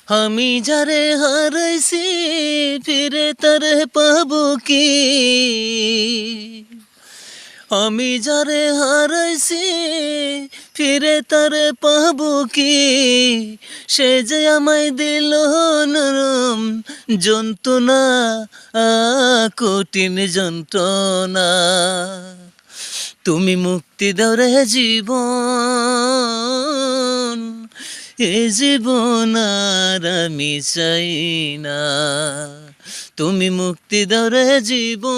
আমি যারে হারাইছি ফিরে তারে পাবো কি? আমি যারে হারাইছি ফিরে তারে পাবো কি? সে যে আমায় দিল নরম যন্ত্রণা, কঠিন যন্ত্রণা। তুমি মুক্তি দাও রে জীবন, এ জীবন আর আমি চাই না। তুমি মুক্তি দাও রে জীবন,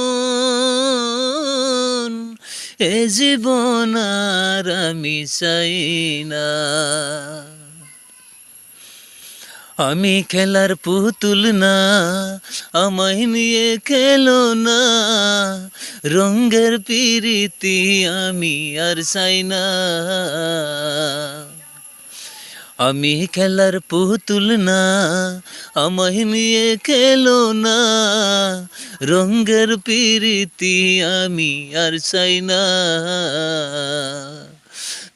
এ জীবন আর আমি চাই না। আমি খেলার পুতুল না, আমায় নিয়ে খেলো না। রঙের পিরিতি আমি আর চাই না। আমি খেলার পুতুল না, আমায় নিয়ে খেলো না। রঙের পিরিতি আমি আর চাই না।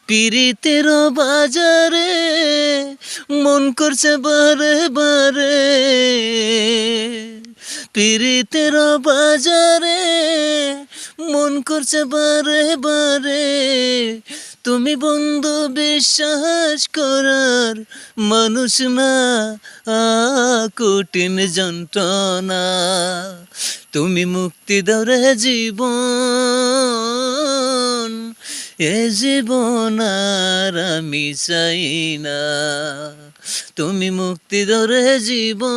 পিরিতের বাজারে মন করছে বারে বারে। পিরিতের বাজারে মন করছে বারে বারে। তুমি বন্ধু বিশ্বাস করার মানুষ না, কঠিন যন্ত্রণা। তুমি মুক্তি দাও রে জীবন, এ জীবন আর আমি চাই না। তুমি মুক্তি দাও রে জীবন,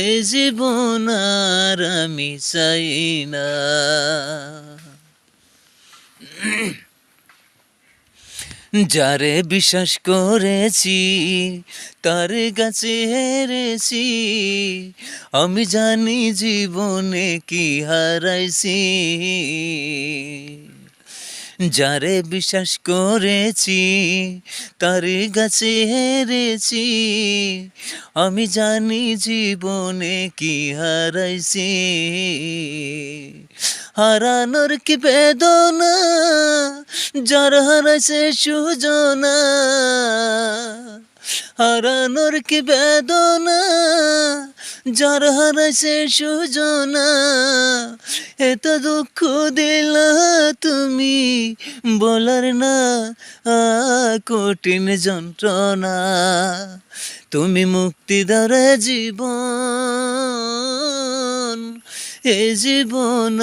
এ জীবন আর আমি চাই না। যারে বিশ্বাস করেছি তার কাছে হেরেছি। আমি জানি জীবনে কি হারাইছি। যারে বিশ্বাস করেছি তার কাছে হেরেছি। আমি জানি জীবনে কি হারাইছি। হারানোর কি বেদনা, যার হারাইছে সুজনা। হারানোর কি বেদনা, যার হারাইছে সুজনা। এত দুঃখ দিলা তুমি বলার না, কঠিন যন্ত্রণা। তুমি মুক্তি দাও রে জীবন, এ জীবন।